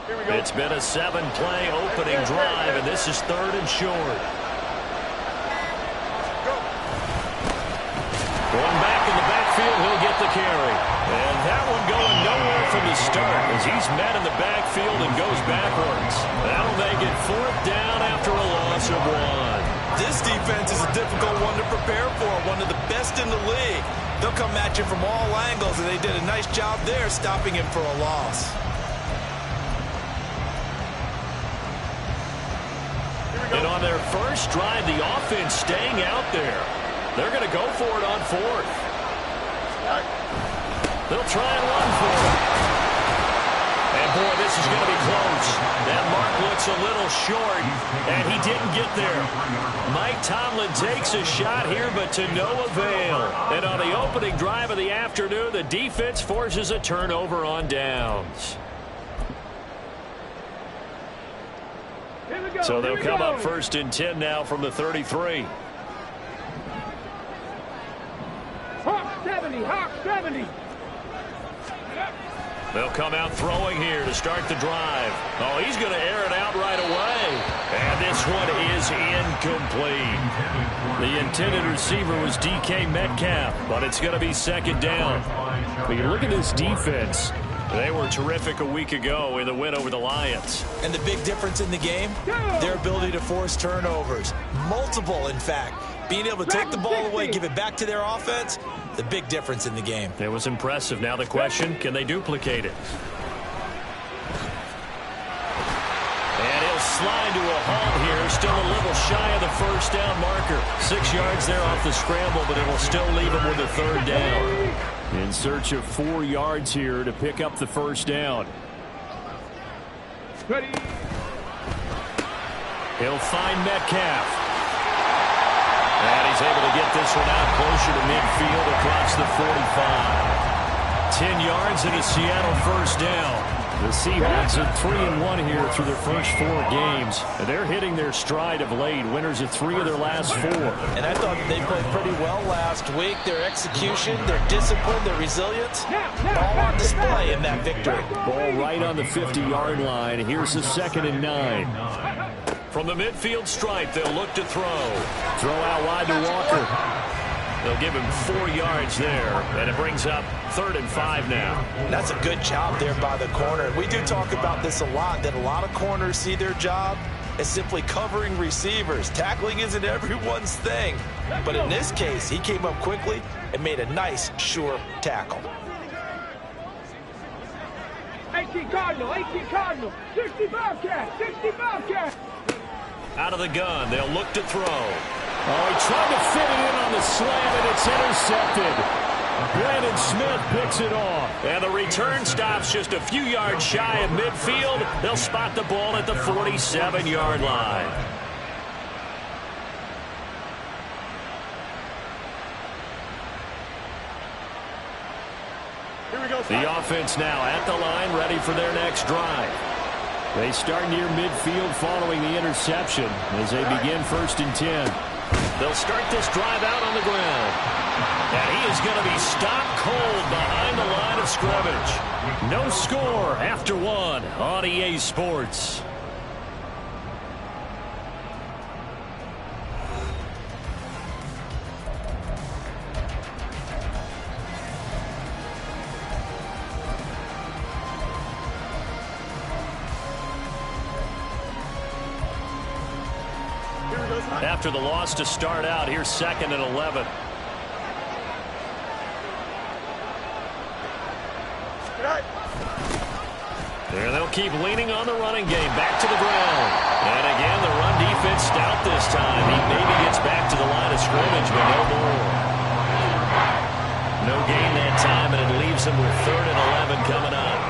It's been a 7-play opening drive, and this is 3rd and short. Going back in the backfield, he'll get the carry. And that one going nowhere from the start as he's met in the backfield and goes backwards. That'll make it 4th down after a loss of 1. This defense is a difficult one to prepare for, one of the best in the league. They'll come at you from all angles, and they did a nice job there stopping him for a loss. And on their first drive, the offense staying out there. They're going to go for it on 4th. They'll try and run for it. And, boy, this is going to be close. That mark looks a little short, and he didn't get there. Mike Tomlin takes a shot here, but to no avail. And on the opening drive of the afternoon, the defense forces a turnover on downs. So they'll come up 1st and 10 now from the 33. Hawk 70, Hawk 70. They'll come out throwing here to start the drive. Oh, he's going to air it out right away. And this one is incomplete. The intended receiver was DK Metcalf, but it's going to be 2nd down. But you look at this defense. They were terrific a week ago in the win over the Lions. And the big difference in the game, their ability to force turnovers. Multiple, in fact. Being able to take the ball away, give it back to their offense, the big difference in the game. It was impressive. Now the question, can they duplicate it? And he'll slide to a halt here. Still a little shy of the 1st down marker. 6 yards there off the scramble, but it'll still leave him with a 3rd down. In search of 4 yards here to pick up the 1st down. Ready. He'll find Metcalf. And he's able to get this one out closer to midfield across the 45. 10 yards and a Seattle 1st down. The Seahawks are 3-1 here through their first 4 games. And they're hitting their stride of late. Winners of 3 of their last 4. And I thought they played pretty well last week. Their execution, their discipline, their resilience, all on display in that victory. Ball right on the 50-yard line. Here's the 2nd and 9. From the midfield stripe, they'll look to throw. Throw out wide to Walker. They'll give him 4 yards there, and it brings up 3rd and 5 now. That's a good job there by the corner. We do talk about this a lot, that a lot of corners see their job as simply covering receivers. Tackling isn't everyone's thing. But in this case, he came up quickly and made a nice, sure tackle. 18 Cardinal, 60 Bobcat, 60 Bobcat. Out of the gun, they'll look to throw. Oh, he tried to fit it in on the slam, and it's intercepted. Brandon Smith picks it off. And the return stops just a few yards shy of midfield. They'll spot the ball at the 47-yard line. Here we go. The offense now at the line, ready for their next drive. They start near midfield following the interception as they begin 1st and 10. They'll start this drive out on the ground. And he is going to be stopped cold behind the line of scrimmage. No score after 1 on EA Sports. After the loss to start out, here's 2nd and 11. There they'll keep leaning on the running game. Back to the ground. And again, the run defense stout this time. He maybe gets back to the line of scrimmage, but no more. No gain that time, and it leaves him with 3rd and 11 coming up.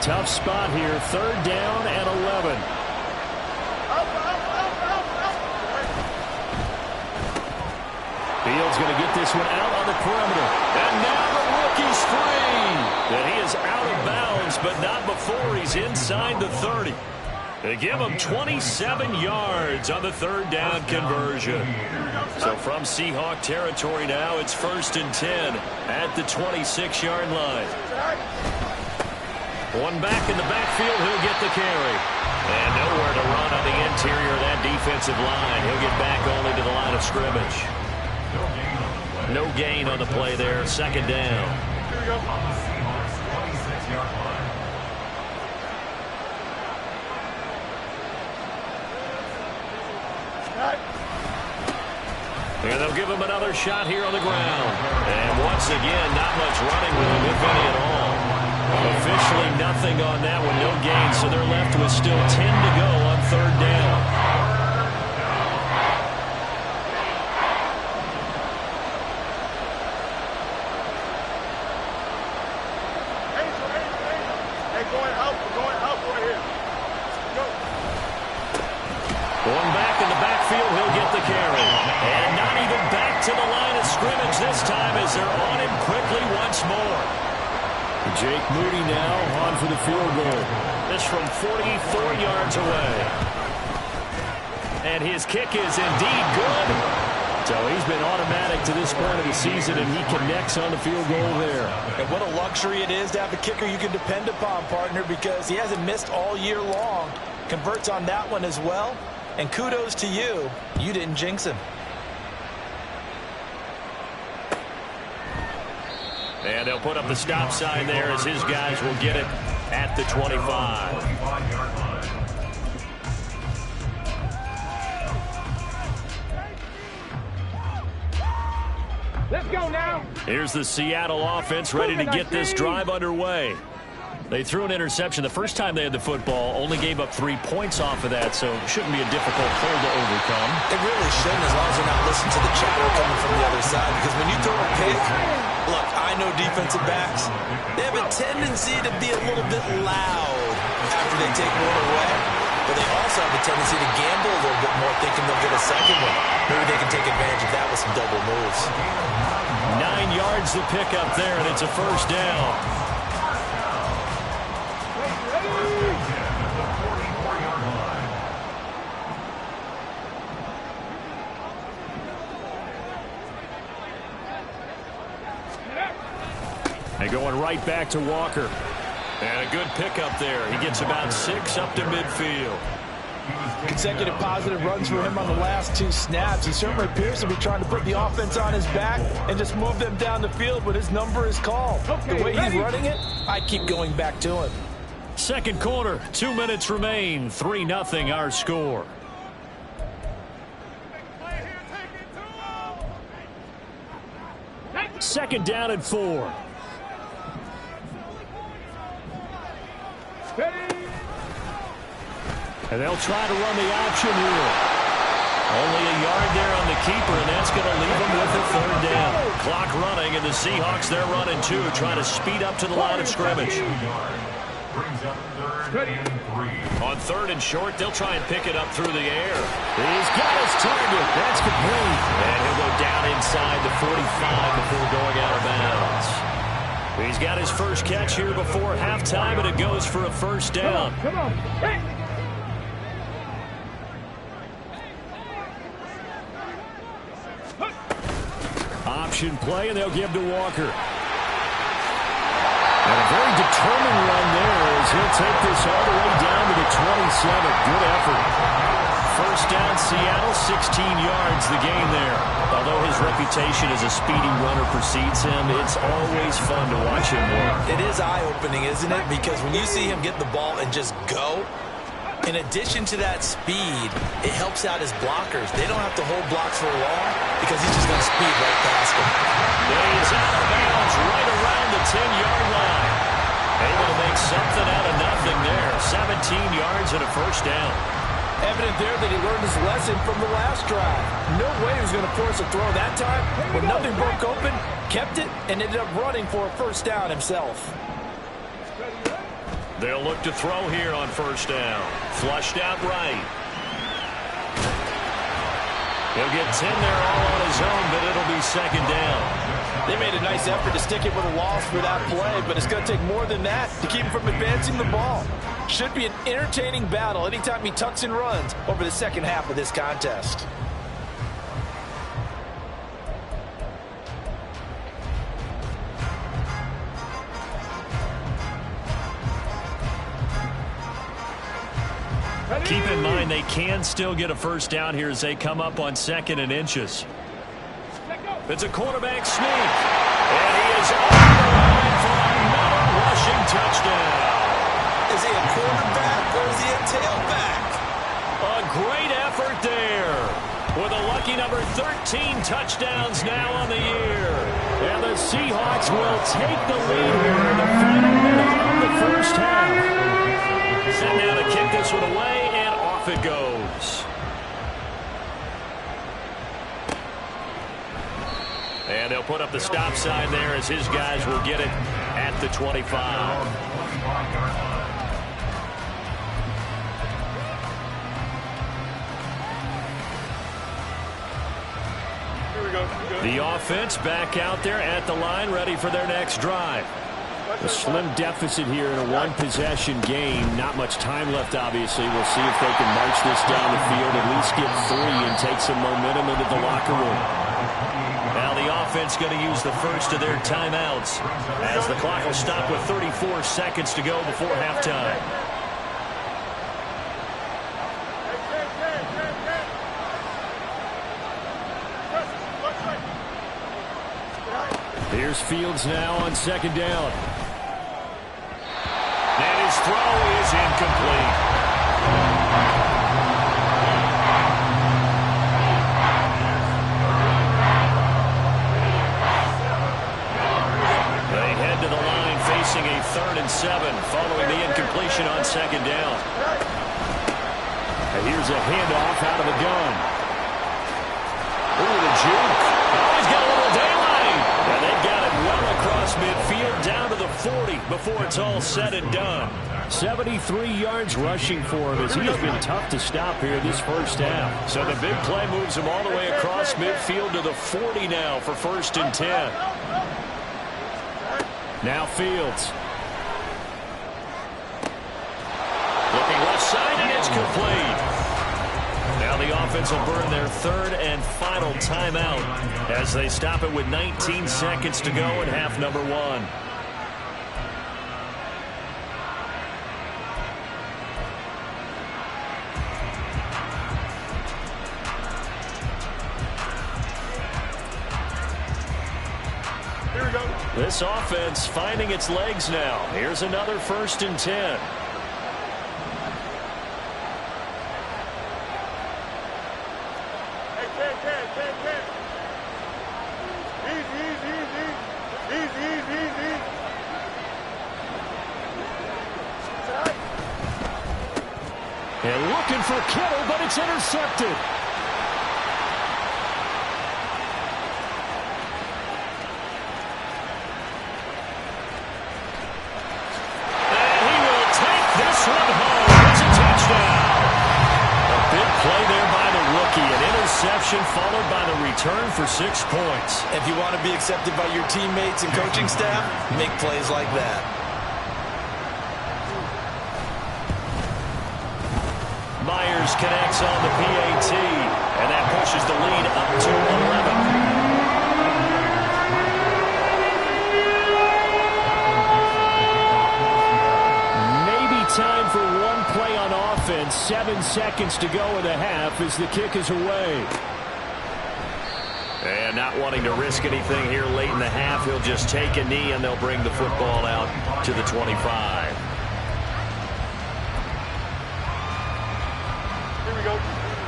Tough spot here. 3rd down and 11. Fields going to get this one out on the perimeter. And now the rookie's free. And he is out of bounds, but not before he's inside the 30. They give him 27 yards on the third down conversion. So from Seahawk territory now, it's 1st and 10 at the 26-yard line. One back in the backfield, he'll get the carry. And nowhere to run on the interior of that defensive line. He'll get back only to the line of scrimmage. No gain on the play there, 2nd down. And they'll give him another shot here on the ground. And once again, not much running with him, if any at all. Officially nothing on that one, no gain, so they're left with still 10 to go on 3rd down. Going back in the backfield, he'll get the carry. And not even back to the line of scrimmage this time as they're on him quickly once more. Jake Moody now on for the field goal. This from 44 yards away. And his kick is indeed good. So he's been automatic to this point of the season, and he connects on the field goal there. And what a luxury it is to have a kicker you can depend upon, partner, because he hasn't missed all year long. Converts on that one as well. And kudos to you. You didn't jinx him. And they'll put up the stop sign there as his guys will get it at the 25. Let's go now. Here's the Seattle offense ready to get this drive underway. They threw an interception the first time they had the football, only gave up 3 points off of that, so it shouldn't be a difficult hole to overcome. It really shouldn't, as long as you're not listening to the chatter coming from the other side, because when you throw a pick, look, I know defensive backs, they have a tendency to be a little bit loud after they take one away, but they also have a tendency to gamble a little bit more, thinking they'll get a second one. Maybe they can take advantage of that with some double moves. 9 yards to pick up there, and it's a 1st down. And going right back to Walker. And a good pickup there. He gets about 6 up to midfield. Consecutive positive runs for him on the last 2 snaps. He certainly appears to be trying to put the offense on his back and just move them down the field, but his number is called. Okay, the way ready? he's running it, I keep going back to him. 2nd quarter, 2 minutes remain. 3-0 our score. Second down and 4. And they'll try to run the option here. Only a yard there on the keeper, and that's going to leave them with a 3rd down. Clock running, and the Seahawks, they're running too, trying to speed up to the line of scrimmage. On 3rd and short, they'll try and pick it up through the air. He's got his target. That's complete. And he'll go down inside the 45 before going out of bounds. He's got his first catch here before halftime, and it goes for a 1st down. Come on. Hey. Option play, and they'll give to Walker. And a very determined run there as he'll take this all the way down to the 27. Good effort. 1st down, Seattle, 16 yards the gain there. Although his reputation as a speedy runner precedes him, it's always fun to watch him work. It is eye-opening, isn't it? Because when you see him get the ball and just go, in addition to that speed, it helps out his blockers. They don't have to hold blocks for long because he's just going to speed right past them. He's out of bounds right around the 10-yard line. Able to make something out of nothing there. 17 yards and a 1st down. Evident there that he learned his lesson from the last drive. No way he was going to force a throw that time. When nothing broke open, kept it, and ended up running for a 1st down himself. They'll look to throw here on 1st down. Flushed out right. He'll get 10 there all on his own, but it'll be 2nd down. They made a nice effort to stick it with a loss for that play, but it's going to take more than that to keep him from advancing the ball. Should be an entertaining battle anytime he tucks and runs over the second half of this contest. Keep in mind they can still get a first down here as they come up on 2nd and inches. It's a quarterback sneak. And he is on the line for another rushing touchdown. Is he a quarterback or is he a tailback? A great effort there. With a lucky number 13 touchdowns now on the year. And the Seahawks will take the lead here in the final minute of the first half. Set now to kick this one away, and off it goes. And they'll put up the stop sign there as his guys will get it at the 25. The offense back out there at the line, ready for their next drive. A slim deficit here in a one-possession game. Not much time left, obviously. We'll see if they can march this down the field, at least get 3 and take some momentum into the locker room. Now the offense going to use the first of their timeouts as the clock will stop with 34 seconds to go before halftime. Here's Fields now on 2nd down. And his throw is incomplete. They head to the line facing a 3rd and 7 following the incompletion on 2nd down. And here's a handoff out of the gun. Ooh, the juke. Oh, he's got a little daylight. And they've got it well across midfield down to the 40 before it's all said and done. 73 yards rushing for him as he has been tough to stop here this first half. So the big play moves him all the way across midfield to the 40 now for 1st and 10. Now Fields. Looking left side, and it's complete. Now the offense will burn their 3rd and final timeout as they stop it with 19 seconds to go in half number 1. Here we go. This offense finding its legs now. Here's another 1st and 10. And looking for Kittle, but it's intercepted. And he will take this one home. It's a touchdown. A big play there by the rookie. An interception followed by the return for 6 points. If you want to be accepted by your teammates and coaching staff, make plays like that. Myers connects on the PAT, and that pushes the lead up to 11. Maybe time for one play on offense. 7 seconds to go in the half as the kick is away. And not wanting to risk anything here late in the half, he'll just take a knee, and they'll bring the football out to the 25.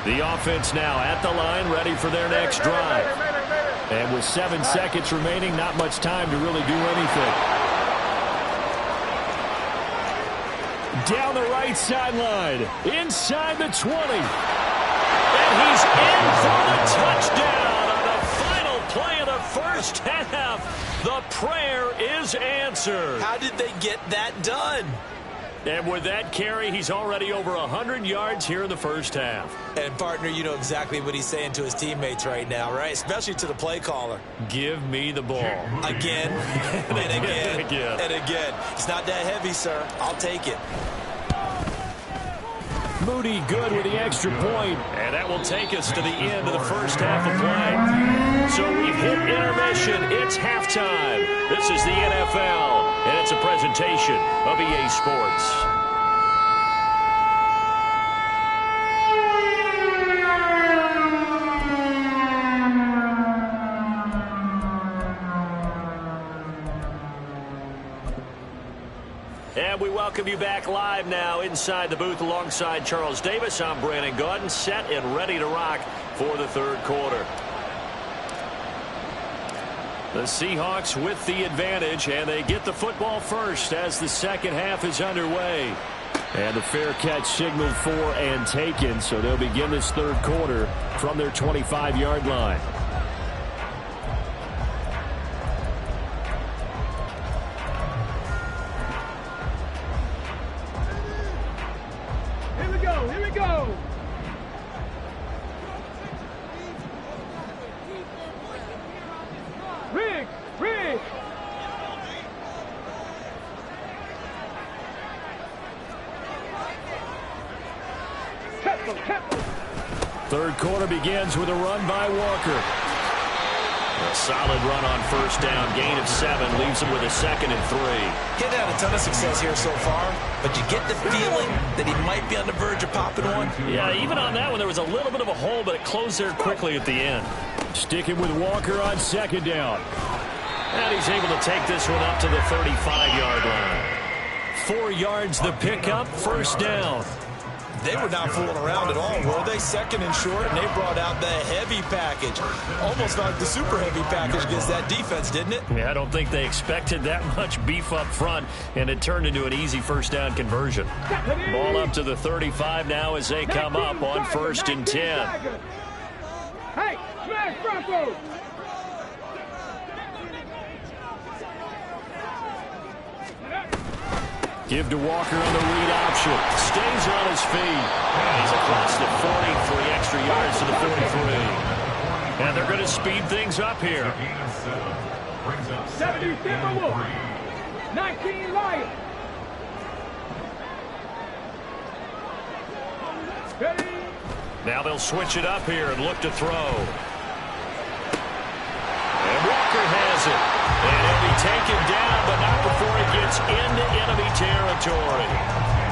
The offense now at the line, ready for their next drive. And with 7 seconds remaining, not much time to really do anything. Down the right sideline, inside the 20. And he's in for the touchdown on the final play of the first half. The prayer is answered. How did they get that done? And with that carry, he's already over 100 yards here in the first half. And, partner, you know exactly what he's saying to his teammates right now, right? Especially to the play caller. Give me the ball. Again, and again, and again. It's not that heavy, sir. I'll take it. Moody good with the extra point. And that will take us to the end of the first half of play. So we've hit intermission. It's halftime. This is the NFL, and it's a presentation of EA Sports. And we welcome you back live now inside the booth alongside Charles Davis. I'm Brandon Gaudin, set and ready to rock for the third quarter. The Seahawks with the advantage, and they get the football first as the second half is underway. And the fair catch signaled for and taken, so they'll begin this third quarter from their 25-yard line. Here we go. Rig. Third quarter begins with a run by Walker. A solid run on first down. Gain of 7 leaves him with a 2nd and 3. He's had a ton of success here so far, but you get the feeling that he might be on the verge of popping one. Yeah, even on that one, there was a little bit of a hole, but it closed there quickly at the end. Sticking with Walker on second down. And he's able to take this one up to the 35-yard line. 4 yards the pickup, first down. They were not fooling around at all, were they? 2nd and short, and they brought out the heavy package. Almost like the super heavy package against that defense, didn't it? Yeah, I don't think they expected that much beef up front, and it turned into an easy first down conversion. Ball up to the 35 now as they come up on 1st and 10. Hey, smash Broncos! Give to Walker on the read option. Stays on his feet. And he's across the 40, 3 extra yards to the 43. And they're going to speed things up here. 70 Timberwolves. 19 Lions. Ready? Now they'll switch it up here and look to throw. And Walker has it. And he'll be taken down, but not before he gets into enemy territory.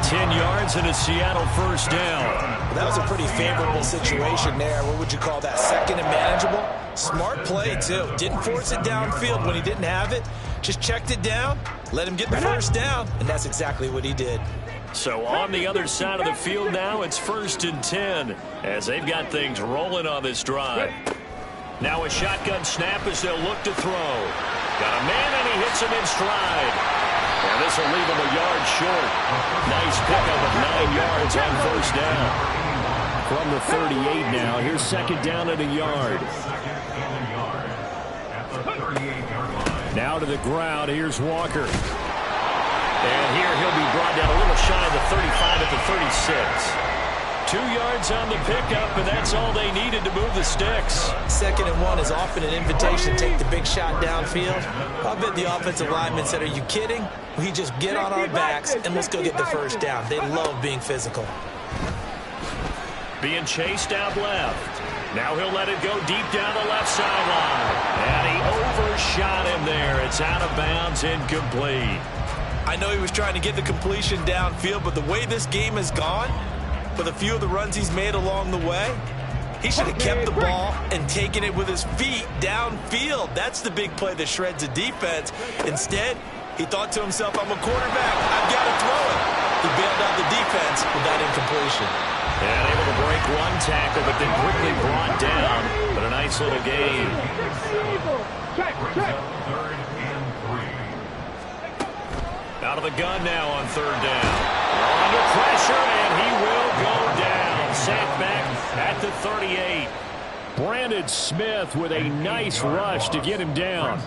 10 yards and a Seattle first down. Well, that was a pretty favorable situation there. What would you call that? 2nd and manageable? Smart play, too. Didn't force it downfield when he didn't have it. Just checked it down, let him get the first down, and that's exactly what he did. So on the other side of the field now, it's 1st and 10 as they've got things rolling on this drive. Now a shotgun snap as they'll look to throw. Got a man, and he hits him in stride. And this will leave him a yard short. Nice pickup of 9 yards on first down. From the 38 now, here's 2nd down and a yard. Now to the ground, here's Walker. And here he'll be brought down a little shy of the 35 at the 36. 2 yards on the pickup, and that's all they needed to move the sticks. 2nd and 1 is often an invitation to take the big shot downfield. I bet the offensive linemen said, are you kidding? We just get on our backs, and let's go get the first down. They love being physical. Being chased out left. Now he'll let it go deep down the left sideline. And he overshot him there. It's out of bounds, incomplete. I know he was trying to get the completion downfield, but the way this game has gone, with a few of the runs he's made along the way, he should have kept the ball and taken it with his feet downfield. That's the big play that shreds a defense. Instead, he thought to himself, I'm a quarterback. I've got to throw it. He bailed out the defense with that incompletion. And able to break one tackle, but then quickly brought down. But a nice little gain. Out of the gun now on 3rd down. Under pressure, and he will go down. Sacked back at the 38. Brandon Smith with a nice rush to get him down.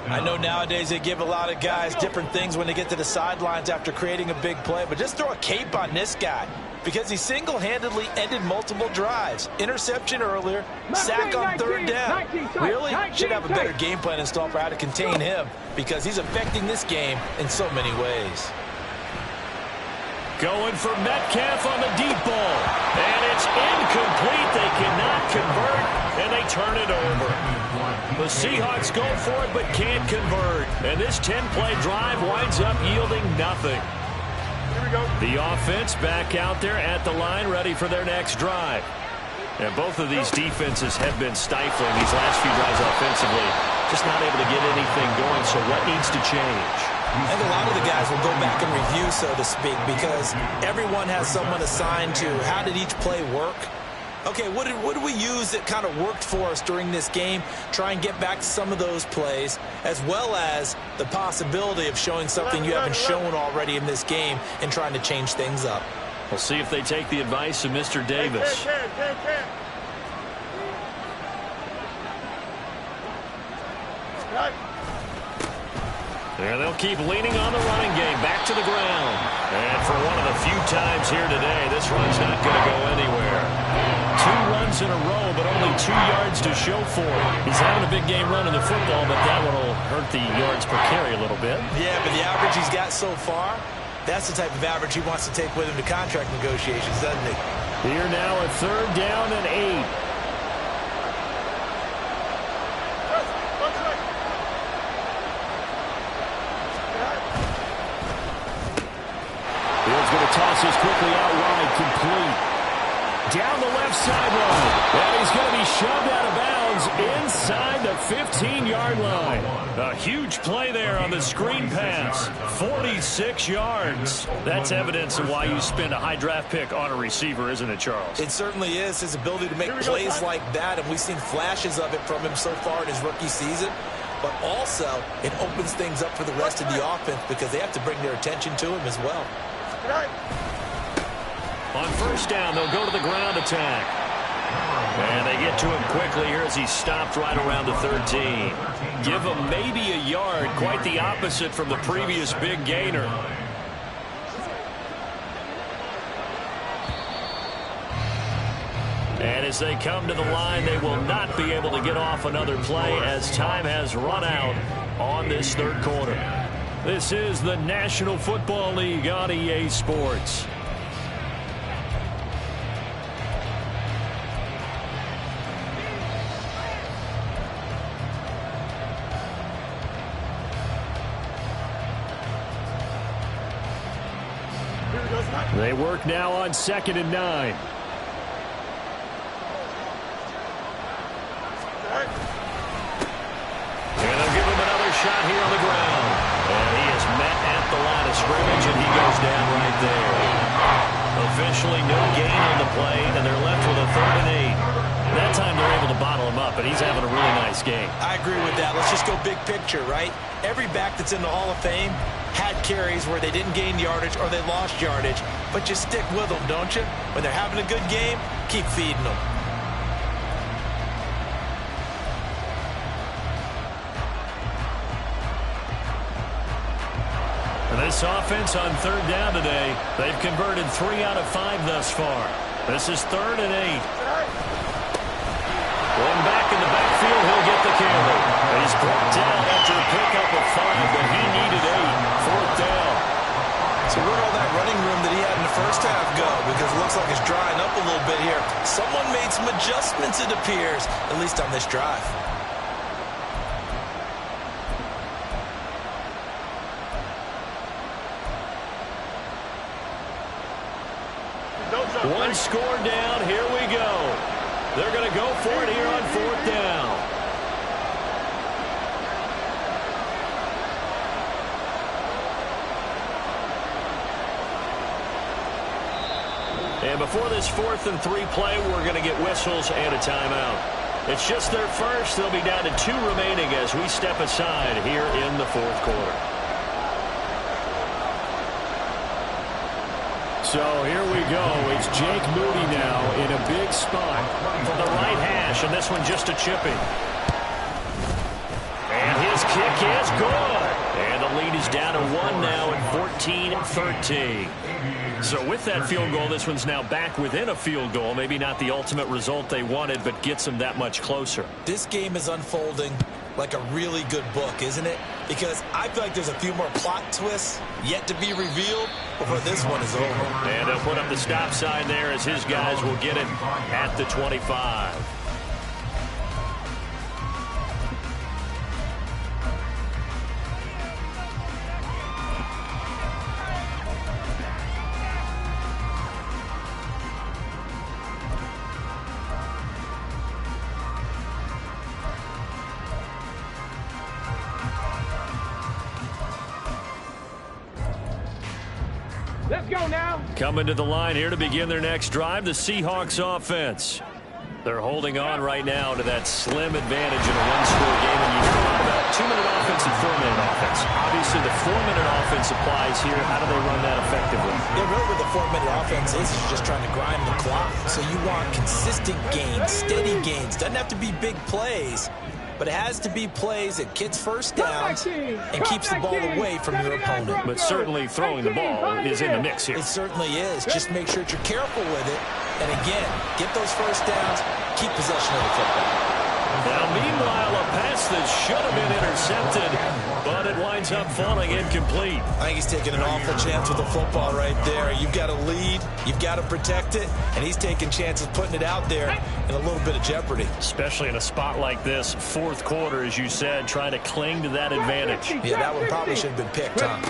I know nowadays they give a lot of guys different things when they get to the sidelines after creating a big play, but just throw a cape on this guy because he single-handedly ended multiple drives. Interception earlier, sack on third down. Really should have a better game plan installed for how to contain him because he's affecting this game in so many ways. Going for Metcalf on the deep ball. And it's incomplete. They cannot convert, and they turn it over. The Seahawks go for it but can't convert. And this 10-play drive winds up yielding nothing. The offense back out there at the line, ready for their next drive. And both of these defenses have been stifling these last few drives offensively. Just not able to get anything going, so what needs to change? I think a lot of the guys will go back and review, so to speak, because everyone has someone assigned to how did each play work. Okay, what did we use that kind of worked for us during this game? Try and get back to some of those plays, as well as the possibility of showing something you haven't shown already in this game and trying to change things up. We'll see if they take the advice of Mr. Davis. And they'll keep leaning on the running game. Back to the ground. And for one of the few times here today, this run's not going to go anywhere. 2 runs in a row, but only 2 yards to show for it. He's having a big game running the football, but that one will hurt the yards per carry a little bit. Yeah, but the average he's got so far, that's the type of average he wants to take with him to contract negotiations, doesn't he? Here now a 3rd down and 8. Field's going to toss this quickly out wide, complete. Down the left sideline. And he's going to be shoved out of bounds inside the 15-yard line. A huge play there on the screen pass. 46 yards. That's evidence of why you spend a high draft pick on a receiver, isn't it, Charles? It certainly is. His ability to make plays like that, and we've seen flashes of it from him so far in his rookie season. But also, it opens things up for the rest of the offense because they have to bring their attention to him as well. On 1st down, they'll go to the ground attack. And they get to him quickly here as he's stopped right around the 13. Give him maybe a yard, quite the opposite from the previous big gainer. And as they come to the line, they will not be able to get off another play as time has run out on this 3rd quarter. This is the National Football League on EA Sports. They work now on 2nd and 9. And they'll give him another shot here on the ground. And he is met at the line of scrimmage, and he goes down right there. Officially no gain on the play, and they're left with a 3rd and 8. That time they're able to bottle him up, and he's having a really nice game. I agree with that. Let's just go big picture, right? Every back that's in the Hall of Fame had carries where they didn't gain yardage or they lost yardage, but you stick with them, don't you? When they're having a good game, keep feeding them. And this offense on 3rd down today, they've converted 3 out of 5 thus far. This is 3rd and 8. Going back in the backfield, he'll get the carry. He's brought down after a pickup of 5, but he needed 8. 4th down. So where'd all that running room that he had in the first half go? Because it looks like it's drying up a little bit here. Someone made some adjustments, it appears, at least on this drive. One score down. Here we go. They're going to go for it here on 4th down. And before this 4th and 3 play, we're going to get whistles and a timeout. It's just their first. They'll be down to 2 remaining as we step aside here in the 4th quarter. So here we go. It's Jake Moody now in a big spot from the right hash, and this one just a chipping. And his kick is good. And the lead is down to 1 now at 14-13. So with that field goal, this one's now back within a field goal. Maybe not the ultimate result they wanted, but gets them that much closer. This game is unfolding like a really good book, isn't it? Because I feel like there's a few more plot twists yet to be revealed before this one is over. And they'll put up the stop sign there as his guys will get it at the 25. Let's go now. Coming to the line here to begin their next drive, the Seahawks offense. They're holding on right now to that slim advantage in a one-score game. And you talk about 2-minute offense and 4-minute offense. Obviously, the 4-minute offense applies here. How do they run that effectively? Yeah, really with the 4-minute offense is just trying to grind the clock. So you want consistent gains, steady gains. Doesn't have to be big plays, but it has to be plays that gets first downs and keeps the ball away from your opponent. But certainly throwing the ball is in the mix here. It certainly is. Just make sure that you're careful with it. And again, get those first downs, keep possession of the football. Now, meanwhile, a pass that should have been intercepted, but it winds up falling incomplete. I think he's taking an awful chance with the football right there. You've got to lead, you've got to protect it, and he's taking chances putting it out there in a little bit of jeopardy. Especially in a spot like this, fourth quarter, as you said, trying to cling to that advantage. Yeah, that one probably should have been picked, huh?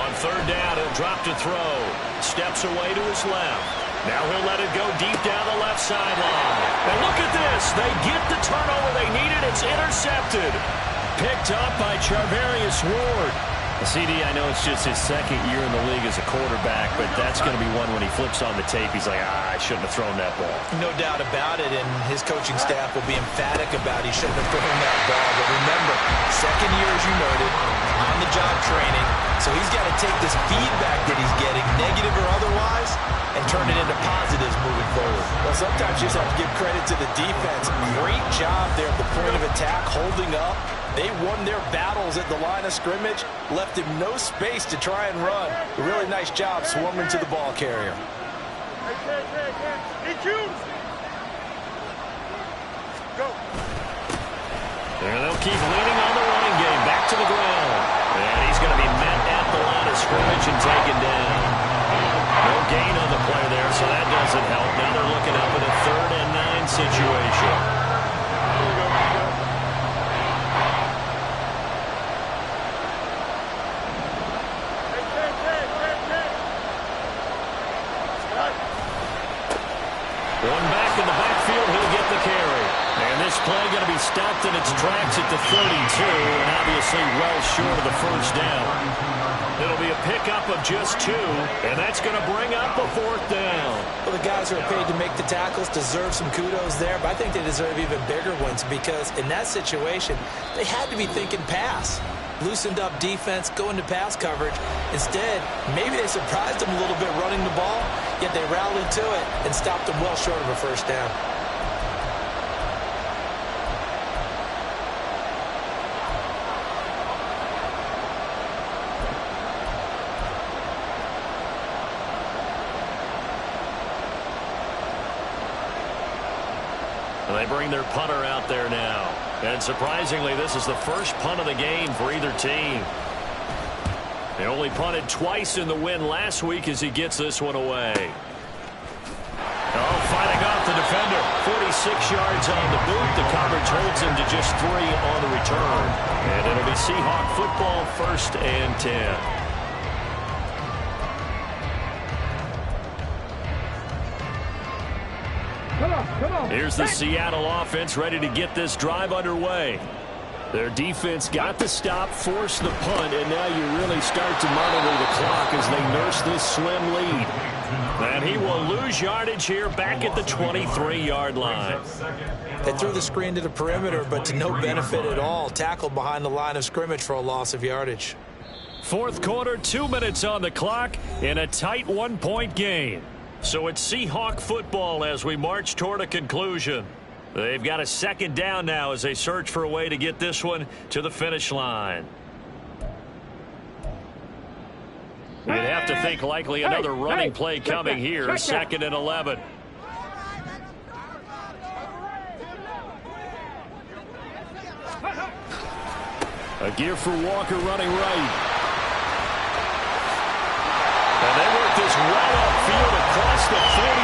On third down, he'll drop to throw. Steps away to his left. Now he'll let it go deep down the left sideline. And look at this. They get the turnover they needed. It's intercepted. Picked up by Charvarius Ward. CD, I know it's just his second year in the league as a quarterback, but that's going to be one when he flips on the tape. He's like, I shouldn't have thrown that ball. No doubt about it, and his coaching staff will be emphatic about he shouldn't have thrown that ball. But remember, second year, as you noted, on-the-job training, so he's got to take this feedback that he's getting, negative or otherwise, and turn it into positives moving forward. Well, sometimes you just have to give credit to the defense. Great job there at the point of attack, holding up. They won their battles at the line of scrimmage, left him no space to try and run. A really nice job swarming to the ball carrier. Go. And they'll keep leaning on the running game. Back to the ground. And he's going to be met at the line of scrimmage and taken down. No gain on the play there, so that doesn't help. Now they're looking up at a 3rd and 9 situation. One back in the backfield, he'll get the carry. And this play going to be stopped in its tracks at the 32, and obviously well short of the first down. It'll be a pickup of just 2, and that's going to bring up a 4th down. Well, the guys who are paid to make the tackles deserve some kudos there, but I think they deserve even bigger ones because in that situation, they had to be thinking pass. Loosened up defense, going to pass coverage. Instead, maybe they surprised them a little bit running the ball, yet they rallied to it and stopped them well short of a first down. They bring their punter out there now. And surprisingly, this is the first punt of the game for either team. They only punted twice in the win last week as he gets this one away. Oh, fighting off the defender. 46 yards on the boot. The coverage holds him to just 3 on the return. And it'll be Seahawk football, 1st and 10. Come on. Here's the Seattle offense ready to get this drive underway. Their defense got the stop, forced the punt, and now you really start to monitor the clock as they nurse this slim lead. And he will lose yardage here back at the 23-yard line. They threw the screen to the perimeter, but to no benefit at all. Tackled behind the line of scrimmage for a loss of yardage. Fourth quarter, 2 minutes on the clock in a tight 1-point game. So it's Seahawk football as we march toward a conclusion. They've got a second down now as they search for a way to get this one to the finish line. You'd have to think likely another running play coming here. Second and 11. A gear for Walker running right. And they work this right upfield across the 45.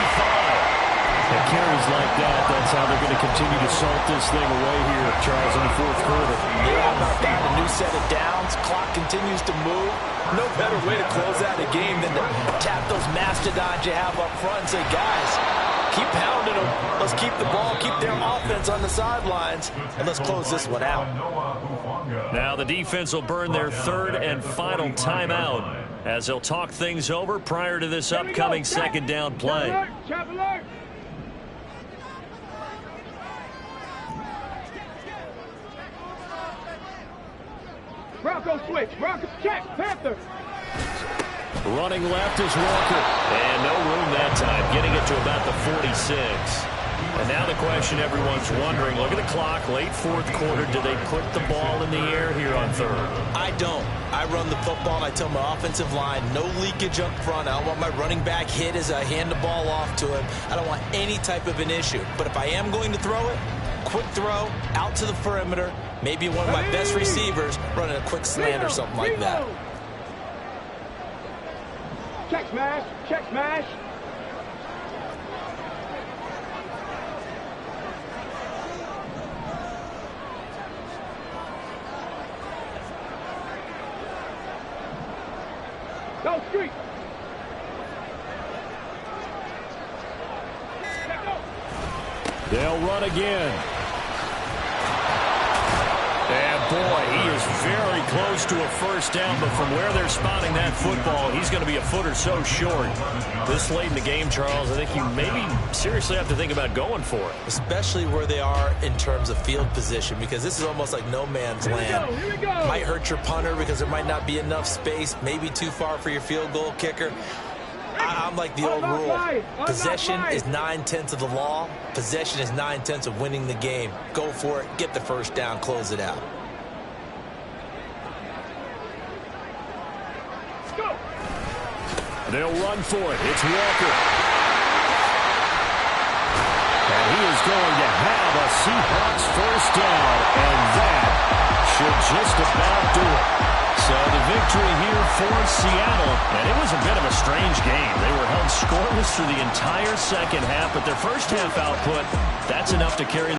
And carries like that, that's how they're going to continue to salt this thing away here, Charles, in the fourth quarter. Yeah, how about that? A new set of downs. Clock continues to move. No better way to close out a game than to tap those mastodons you have up front and say, guys, keep pounding them. Let's keep the ball, keep their offense on the sidelines, and let's close this one out. Now the defense will burn their third and final timeout as they'll talk things over prior to this upcoming second down play. Trap alert. Bronco switch. Bronco check. Panther. Running left is Walker. And no room that time. Getting it to about the 46. And now the question everyone's wondering, look at the clock, late fourth quarter. Do they put the ball in the air here on third? I don't. I run the football, and I tell my offensive line, no leakage up front. I don't want my running back hit as I hand the ball off to him. I don't want any type of an issue. But if I am going to throw it, quick throw, out to the perimeter, maybe one of my best receivers running a quick slant or something like that. Check smash. Check smash. Go street. They'll run again. And boy, he is very close to a first down, but from where they're spotting that football, he's going to be a foot or so short. This late in the game, Charles, I think you maybe seriously have to think about going for it. Especially where they are in terms of field position, because this is almost like no man's land. Here we go. Might hurt your punter because there might not be enough space, maybe too far for your field goal kicker. I'm like the old rule. Possession is 9/10 of the law. Possession is 9/10 of winning the game. Go for it. Get the first down. Close it out. Go. They'll run for it. It's Walker. And he is going to have a Seahawks first down. And that should just about do it. So the victory here for Seattle, and it was a bit of a strange game. They were held scoreless through the entire second half, but their first half output, that's enough to carry